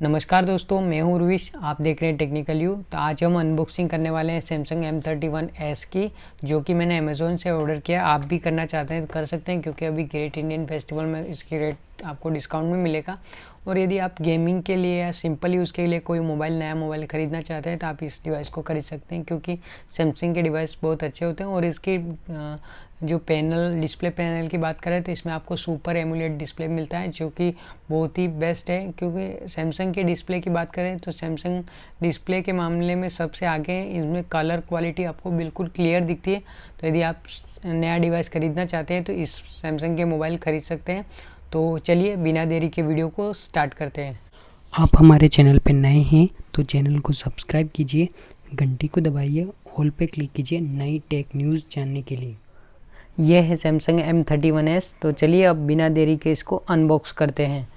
नमस्कार दोस्तों, मैं हूँ रुविश। आप देख रहे हैं टेक्निकल यू। तो आज हम अनबॉक्सिंग करने वाले हैं सैमसंग M31s की, जो कि मैंने अमेज़ोन से ऑर्डर किया। आप भी करना चाहते हैं तो कर सकते हैं, क्योंकि अभी ग्रेट इंडियन फेस्टिवल में इसकी रेट आपको डिस्काउंट में मिलेगा। और यदि आप गेमिंग के लिए या सिंपल यूज़ के लिए कोई नया मोबाइल ख़रीदना चाहते हैं तो आप इस डिवाइस को खरीद सकते हैं, क्योंकि सैमसंग के डिवाइस बहुत अच्छे होते हैं। और इसकी जो पैनल डिस्प्ले पैनल की बात करें तो इसमें आपको सुपर एमोलेड डिस्प्ले मिलता है, जो कि बहुत ही बेस्ट है। क्योंकि सैमसंग के डिस्प्ले की बात करें तो सैमसंग डिस्प्ले के मामले में सबसे आगे है। इसमें कलर क्वालिटी आपको बिल्कुल क्लियर दिखती है। तो यदि आप नया डिवाइस ख़रीदना चाहते हैं तो इस सैमसंग के मोबाइल ख़रीद सकते हैं। तो चलिए बिना देरी के वीडियो को स्टार्ट करते हैं। आप हमारे चैनल पर नए हैं तो चैनल को सब्सक्राइब कीजिए, घंटी को दबाइए, ऑल पे क्लिक कीजिए नई टेक न्यूज़ जानने के लिए। यह है सैमसंग M31s। तो चलिए अब बिना देरी के इसको अनबॉक्स करते हैं।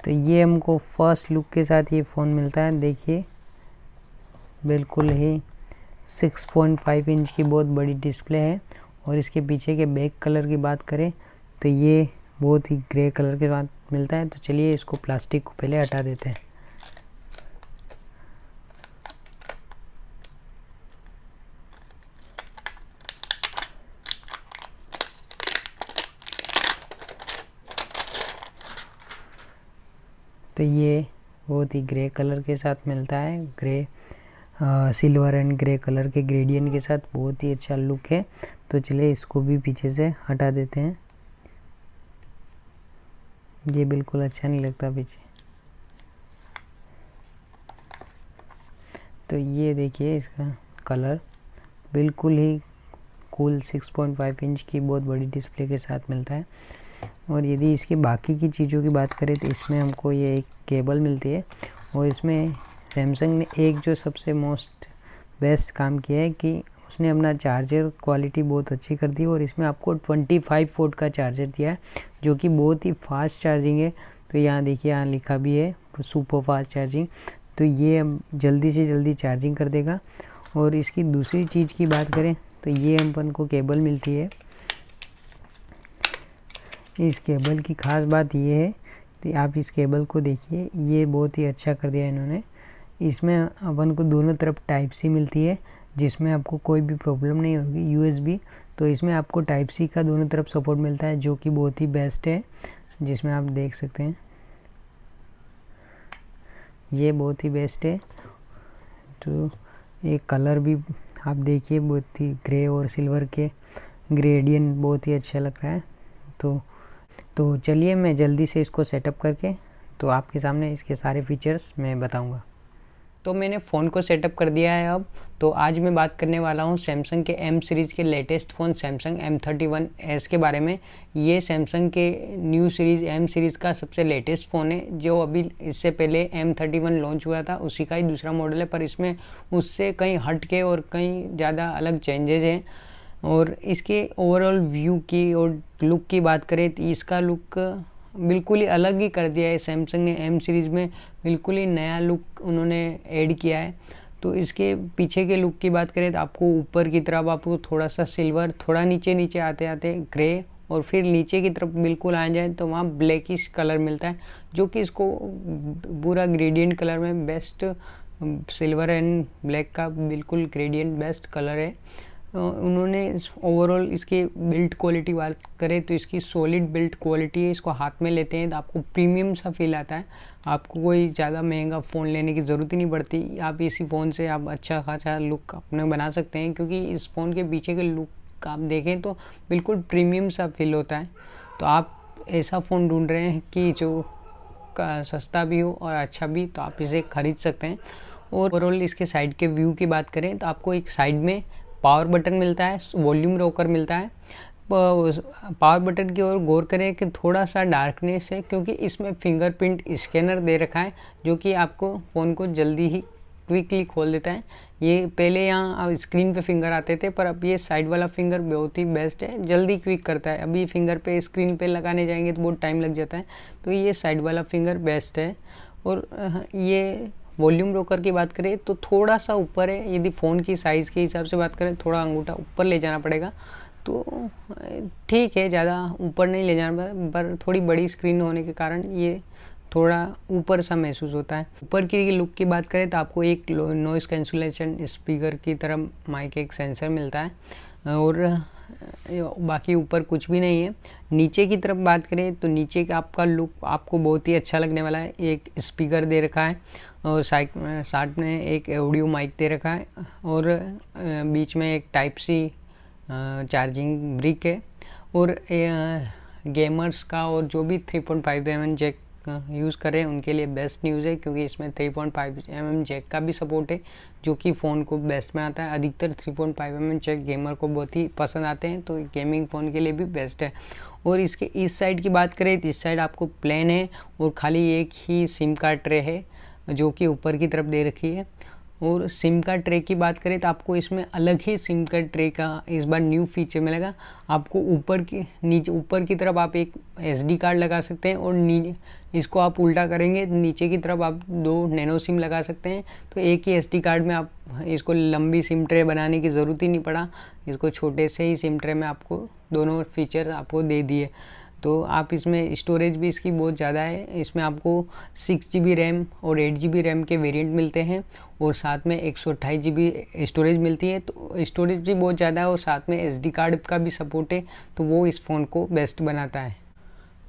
तो ये हमको फर्स्ट लुक के साथ ये फ़ोन मिलता है। देखिए बिल्कुल ही 6.5 इंच की बहुत बड़ी डिस्प्ले है। और इसके पीछे के बैक कलर की बात करें तो ये बहुत ही ग्रे कलर के साथ मिलता है। तो चलिए इसको प्लास्टिक को पहले हटा देते हैं। तो ये बहुत ही ग्रे कलर के साथ मिलता है। Grey silver and grey colour के ग्रेडियंट के साथ बहुत ही अच्छा लुक है। तो चलिए इसको भी पीछे से हटा देते हैं। ये बिल्कुल अच्छा नहीं लगता पीछे। तो ये देखिए इसका कलर बिल्कुल ही कूल 6.5 इंच की बहुत बड़ी डिस्प्ले के साथ मिलता है। और यदि इसकी बाकी की चीज़ों की बात करें तो इसमें हमको ये एक केबल मिलती है। और इसमें सैमसंग ने एक जो सबसे मोस्ट बेस्ट काम किया है कि उसने अपना चार्जर क्वालिटी बहुत अच्छी कर दी। और इसमें आपको 25 वोल्ट का चार्जर दिया है, जो कि बहुत ही फास्ट चार्जिंग है। तो यहाँ देखिए, यहाँ लिखा भी है सुपर फास्ट चार्जिंग। तो ये जल्दी से जल्दी चार्जिंग कर देगा। और इसकी दूसरी चीज़ की बात करें तो ये अपन को केबल मिलती है। इस केबल की ख़ास बात ये है कि आप इस केबल को देखिए, ये बहुत ही अच्छा कर दिया इन्होंने। इसमें अपन को दोनों तरफ टाइप सी मिलती है, जिसमें आपको कोई भी प्रॉब्लम नहीं होगी। यूएसबी, तो इसमें आपको टाइप सी का दोनों तरफ सपोर्ट मिलता है, जो कि बहुत ही बेस्ट है। जिसमें आप देख सकते हैं ये बहुत ही बेस्ट है। तो एक कलर भी आप देखिए, बहुत ही ग्रे और सिल्वर के ग्रेडियंट बहुत ही अच्छा लग रहा है। तो चलिए मैं जल्दी से इसको सेटअप करके तो आपके सामने इसके सारे फीचर्स मैं बताऊंगा। तो मैंने फ़ोन को सेटअप कर दिया है अब। तो आज मैं बात करने वाला हूँ सैमसंग के M सीरीज़ के लेटेस्ट फ़ोन सैमसंग M31s के बारे में। ये सैमसंग के न्यू सीरीज़ M सीरीज़ का सबसे लेटेस्ट फ़ोन है, जो अभी इससे पहले M31 लॉन्च हुआ था, उसी का ही दूसरा मॉडल है। पर इसमें उससे कहीं हट के और कहीं ज़्यादा अलग चेंजेज हैं। और इसके ओवरऑल व्यू की और लुक की बात करें तो इसका लुक बिल्कुल ही अलग ही कर दिया है। सैमसंग ने M सीरीज़ में बिल्कुल ही नया लुक उन्होंने ऐड किया है। तो इसके पीछे के लुक की बात करें तो आपको ऊपर की तरफ आपको थोड़ा सा सिल्वर, थोड़ा नीचे आते आते ग्रे, और फिर नीचे की तरफ बिल्कुल आ जाए तो वहाँ ब्लैकिश कलर मिलता है, जो कि इसको पूरा ग्रेडियंट कलर में बेस्ट, सिल्वर एंड ब्लैक का बिल्कुल ग्रेडियंट बेस्ट कलर है। उन्होंने ओवरऑल इसकी बिल्ड क्वालिटी बात करें तो इसकी सॉलिड बिल्ड क्वालिटी है। इसको हाथ में लेते हैं तो आपको प्रीमियम सा फील आता है। आपको कोई ज़्यादा महंगा फ़ोन लेने की ज़रूरत ही नहीं पड़ती। आप इसी फ़ोन से आप अच्छा खासा लुक अपने बना सकते हैं, क्योंकि इस फ़ोन के पीछे के लुक आप देखें तो बिल्कुल प्रीमियम सा फील होता है। तो आप ऐसा फ़ोन ढूंढ रहे हैं कि जो सस्ता भी हो और अच्छा भी, तो आप इसे ख़रीद सकते हैं। और ओवरऑल इसके साइड के व्यू की बात करें तो आपको एक साइड में पावर बटन मिलता है, वॉल्यूम रोकर मिलता है। पावर बटन की ओर गौर करें कि थोड़ा सा डार्कनेस है, क्योंकि इसमें फिंगरप्रिंट स्कैनर दे रखा है, जो कि आपको फ़ोन को जल्दी ही क्विकली खोल देता है। ये पहले यहाँ स्क्रीन पे फिंगर आते थे, पर अब ये साइड वाला फिंगर बहुत ही बेस्ट है, जल्दी क्विक करता है। अभी फिंगर पे स्क्रीन पे लगाने जाएंगे तो बहुत टाइम लग जाता है। तो ये साइड वाला फिंगर बेस्ट है। और ये वॉल्यूम रोकर की बात करें तो थोड़ा सा ऊपर है। यदि फ़ोन की साइज़ के हिसाब से बात करें थोड़ा अंगूठा ऊपर ले जाना पड़ेगा, तो ठीक है, ज़्यादा ऊपर नहीं ले जाना, पर थोड़ी बड़ी स्क्रीन होने के कारण ये थोड़ा ऊपर सा महसूस होता है। ऊपर की लुक की बात करें तो आपको एक नॉइस कैंसलेशन स्पीकर की तरह माइक एक सेंसर मिलता है और बाकी ऊपर कुछ भी नहीं है। नीचे की तरफ बात करें तो नीचे का आपका लुक आपको बहुत ही अच्छा लगने वाला है। एक स्पीकर दे रखा है और साथ में एक ऑडियो माइक दे रखा है और बीच में एक टाइप सी चार्जिंग ब्रिक है और गेमर्स का और जो भी 3.5 mm जैक यूज़ करें उनके लिए बेस्ट न्यूज़ है, क्योंकि इसमें 3.5 mm जैक का भी सपोर्ट है जो कि फ़ोन को बेस्ट बनाता है। अधिकतर 3.5 mm जैक गेमर को बहुत ही पसंद आते हैं, तो गेमिंग फ़ोन के लिए भी बेस्ट है। और इसके इस साइड की बात करें तो इस साइड आपको प्लेन है और खाली एक ही सिम कार्ड ट्रे है जो कि ऊपर की तरफ दे रखी है। और सिम कार्ड ट्रे की बात करें तो आपको इसमें अलग ही सिम कार्ड ट्रे का इस बार न्यू फीचर मिलेगा। आपको ऊपर की तरफ आप एक SD कार्ड लगा सकते हैं और नीचे इसको आप उल्टा करेंगे नीचे की तरफ आप 2 नैनो सिम लगा सकते हैं। तो एक ही SD कार्ड में आप इसको लंबी सिम ट्रे बनाने की ज़रूरत ही नहीं पड़ा, इसको छोटे से ही सिम ट्रे में आपको दोनों फीचर आपको दे दिए। तो आप इसमें स्टोरेज भी इसकी बहुत ज़्यादा है, इसमें आपको 6 GB रैम और 8 GB रैम के वेरिएंट मिलते हैं और साथ में 128 GB स्टोरेज मिलती है। तो स्टोरेज भी बहुत ज़्यादा है और साथ में SD कार्ड का भी सपोर्ट है, तो वो इस फ़ोन को बेस्ट बनाता है।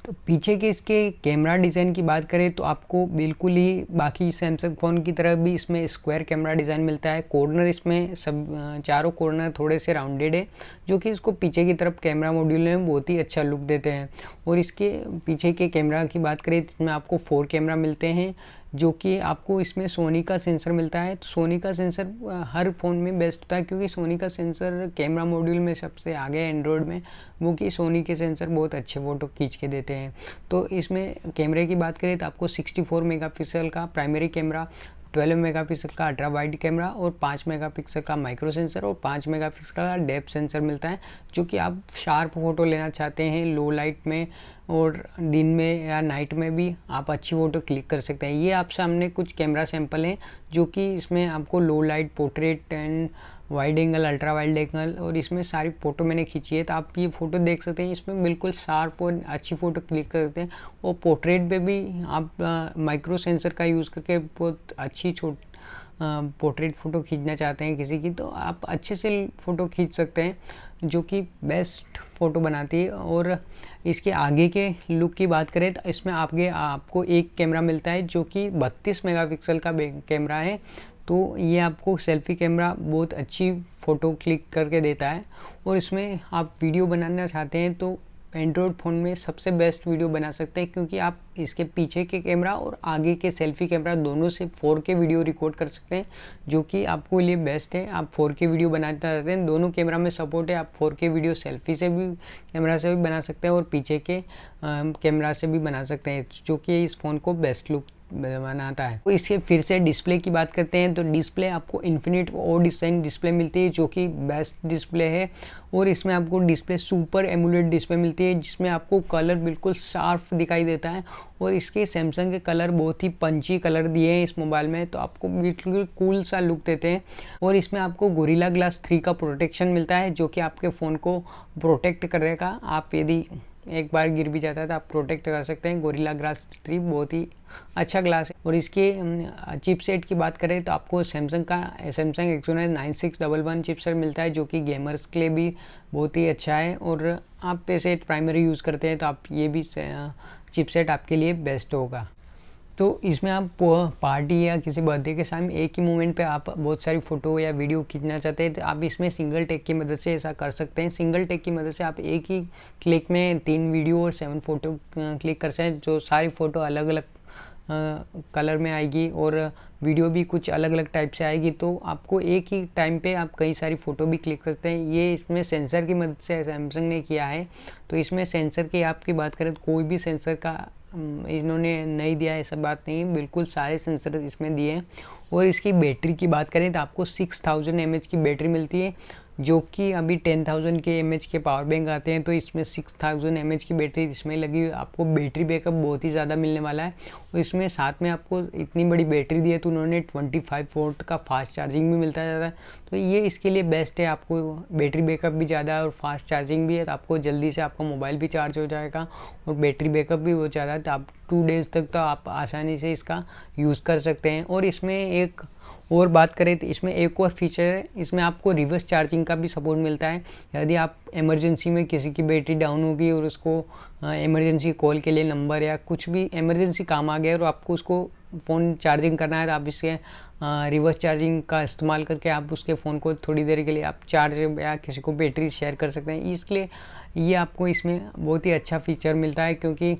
तो पीछे के इसके कैमरा डिज़ाइन की बात करें तो आपको बिल्कुल ही बाकी सैमसंग फ़ोन की तरह भी इसमें स्क्वायर कैमरा डिज़ाइन मिलता है। कॉर्नर इसमें सब चारों कॉर्नर थोड़े से राउंडेड है, जो कि इसको पीछे की तरफ कैमरा मॉड्यूल में बहुत ही अच्छा लुक देते हैं। और इसके पीछे के कैमरा की बात करें तो इसमें आपको 4 कैमरा मिलते हैं, जो कि आपको इसमें सोनी का सेंसर मिलता है। तो सोनी का सेंसर हर फ़ोन में बेस्ट होता है, क्योंकि सोनी का सेंसर कैमरा मॉड्यूल में सबसे आगे है एंड्रॉयड में, वो कि सोनी के सेंसर बहुत अच्छे फ़ोटो खींच के देते हैं। तो इसमें कैमरे की बात करें तो आपको 64 मेगापिक्सल का प्राइमरी कैमरा, 12 मेगापिक्सल का अल्ट्रा वाइड कैमरा और 5 मेगापिक्सल का माइक्रो सेंसर और 5 मेगापिक्सल का डेप्थ सेंसर मिलता है, जो कि आप शार्प फ़ोटो लेना चाहते हैं लो लाइट में और दिन में या नाइट में भी आप अच्छी फ़ोटो क्लिक कर सकते हैं। ये आप सामने कुछ कैमरा सैंपल हैं जो कि इसमें आपको लो light, portrait and wide angle, ultra wide angle और इसमें सारी फ़ोटो मैंने खींची है। तो आप ये फ़ोटो देख सकते हैं, इसमें बिल्कुल शार्प और अच्छी फ़ोटो क्लिक कर सकते हैं। और पोर्ट्रेट पे भी आप माइक्रो सेंसर का यूज़ करके बहुत अच्छी पोर्ट्रेट फ़ोटो खींचना चाहते हैं किसी की, तो आप अच्छे से फ़ोटो खींच सकते हैं, जो कि बेस्ट फ़ोटो बनाती है। और इसके आगे के लुक की बात करें तो इसमें आपको एक कैमरा मिलता है जो कि 32 मेगापिक्सल का कैमरा है। तो ये आपको सेल्फ़ी कैमरा बहुत अच्छी फ़ोटो क्लिक करके देता है। और इसमें आप वीडियो बनाना चाहते हैं तो एंड्रॉयड फ़ोन में सबसे बेस्ट वीडियो बना सकते हैं, क्योंकि आप इसके पीछे के कैमरा और आगे के सेल्फ़ी कैमरा दोनों से 4K वीडियो रिकॉर्ड कर सकते हैं, जो कि आपको लिए बेस्ट है। आप 4K वीडियो बनाना चाहते हैं, दोनों कैमरा में सपोर्ट है, आप 4K वीडियो सेल्फ़ी से भी कैमरा से भी बना सकते हैं और पीछे के कैमरा से भी बना सकते हैं, जो कि इस फ़ोन को बेस्ट लुक बनाता है। तो इसके फिर से डिस्प्ले की बात करते हैं तो डिस्प्ले आपको इन्फिनिट ओ डिज़ाइन डिस्प्ले मिलती है, जो कि बेस्ट डिस्प्ले है। और इसमें आपको डिस्प्ले सुपर एमोलेड डिस्प्ले मिलती है, जिसमें आपको कलर बिल्कुल शार्प दिखाई देता है। और इसके सैमसंग के कलर बहुत ही पंची कलर दिए हैं इस मोबाइल में, तो आपको बिल्कुल कूल सा लुक देते हैं। और इसमें आपको गोरिल्ला ग्लास 3 का प्रोटेक्शन मिलता है, जो कि आपके फ़ोन को प्रोटेक्ट करेगा। आप यदि एक बार गिर भी जाता है तो आप प्रोटेक्ट कर सकते हैं। गोरिल्ला ग्लास 3 बहुत ही अच्छा ग्लास है। और इसके चिपसेट की बात करें तो आपको सैमसंग Exynos 9611 चिपसेट मिलता है, जो कि गेमर्स के लिए भी बहुत ही अच्छा है। और आप ऐसे प्राइमरी यूज़ करते हैं तो आप ये भी चिपसेट आपके लिए बेस्ट होगा। तो इसमें आप पार्टी या किसी बर्थडे के साथ एक ही मोमेंट पे आप बहुत सारी फ़ोटो या वीडियो खींचना चाहते हैं तो आप इसमें सिंगल टेक की मदद से ऐसा कर सकते हैं। सिंगल टेक की मदद से आप एक ही क्लिक में 3 वीडियो और 7 फ़ोटो क्लिक कर सकते हैं, जो सारी फ़ोटो अलग अलग कलर में आएगी और वीडियो भी कुछ अलग अलग टाइप से आएगी। तो आपको एक ही टाइम पे आप कई सारी फ़ोटो भी क्लिक करते हैं। ये इसमें सेंसर की मदद से सैमसंग ने किया है। तो इसमें सेंसर की आपकी बात करें तो कोई भी सेंसर का इन्होंने नहीं दिया है, ऐसा बात नहीं है, बिल्कुल सारे सेंसर इसमें दिए हैं। और इसकी बैटरी की बात करें तो आपको 6000 mAh की बैटरी मिलती है, जो कि अभी 10,000 के mAh के पावर बैंक आते हैं, तो इसमें 6,000 mAh की बैटरी इसमें लगी हुई। आपको बैटरी बैकअप बहुत ही ज़्यादा मिलने वाला है और इसमें साथ में आपको इतनी बड़ी बैटरी दी है तो उन्होंने 25 वोल्ट का फास्ट चार्जिंग भी मिलता जाता है, तो ये इसके लिए बेस्ट है। आपको बैटरी बैकअप भी ज़्यादा है और फास्ट चार्जिंग भी है, तो आपको जल्दी से आपका मोबाइल भी चार्ज हो जाएगा और बैटरी बैकअप भी हो जाता है, तो आप 2 डेज़ तक तो आप आसानी से इसका यूज़ कर सकते हैं। और इसमें एक और बात करें तो इसमें एक और फीचर है, इसमें आपको रिवर्स चार्जिंग का भी सपोर्ट मिलता है। यदि आप इमरजेंसी में किसी की बैटरी डाउन होगी और उसको इमरजेंसी कॉल के लिए नंबर या कुछ भी इमरजेंसी काम आ गया और आपको उसको फ़ोन चार्जिंग करना है, तो आप इसके रिवर्स चार्जिंग का इस्तेमाल करके आप उसके फ़ोन को थोड़ी देर के लिए आप चार्ज या किसी को बैटरी शेयर कर सकते हैं। इसलिए ये आपको इसमें बहुत ही अच्छा फ़ीचर मिलता है, क्योंकि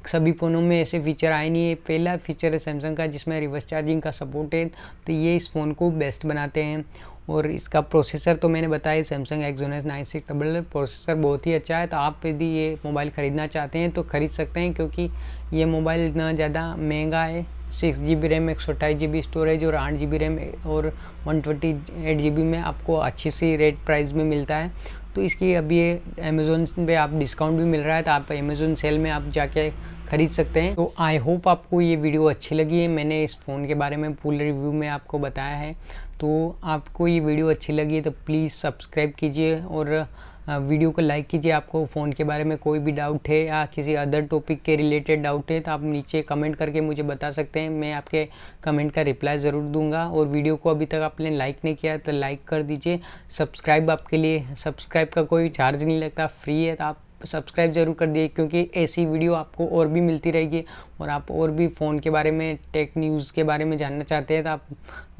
सभी फ़ोनों में ऐसे फ़ीचर आए नहीं है। पहला फ़ीचर है सैमसंग का जिसमें रिवर्स चार्जिंग का सपोर्ट है, तो ये इस फ़ोन को बेस्ट बनाते हैं। और इसका प्रोसेसर तो मैंने बताया, सैमसंग Exynos 9600 प्रोसेसर बहुत ही अच्छा है। तो आप यदि ये मोबाइल ख़रीदना चाहते हैं तो ख़रीद सकते हैं, क्योंकि ये मोबाइल इतना ज़्यादा महंगा है। 6 GB रैम, 128 GB स्टोरेज और 8 GB रैम और 128 GB में आपको अच्छी सी रेट प्राइस में मिलता है। तो इसकी अभी ये अमेज़ोन पे आप डिस्काउंट भी मिल रहा है, तो आप अमेज़ोन सेल में आप जाके ख़रीद सकते हैं। तो आई होप आपको ये वीडियो अच्छी लगी है। मैंने इस फ़ोन के बारे में फुल रिव्यू में आपको बताया है। तो आपको ये वीडियो अच्छी लगी है तो प्लीज़ सब्सक्राइब कीजिए और वीडियो को लाइक कीजिए। आपको फ़ोन के बारे में कोई भी डाउट है या किसी अदर टॉपिक के रिलेटेड डाउट है तो आप नीचे कमेंट करके मुझे बता सकते हैं, मैं आपके कमेंट का रिप्लाई ज़रूर दूंगा। और वीडियो को अभी तक आपने लाइक नहीं किया तो लाइक कर दीजिए। सब्सक्राइब आपके लिए, सब्सक्राइब का कोई चार्ज नहीं लगता, फ्री है, तो आप सब्सक्राइब ज़रूर कर दिए, क्योंकि ऐसी वीडियो आपको और भी मिलती रहेगी। और आप और भी फ़ोन के बारे में, टेक न्यूज़ के बारे में जानना चाहते हैं तो आप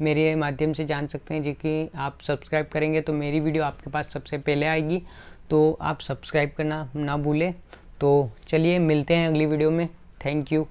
मेरे माध्यम से जान सकते हैं। जो कि आप सब्सक्राइब करेंगे तो मेरी वीडियो आपके पास सबसे पहले आएगी, तो आप सब्सक्राइब करना ना भूलें। तो चलिए मिलते हैं अगली वीडियो में। Thank you.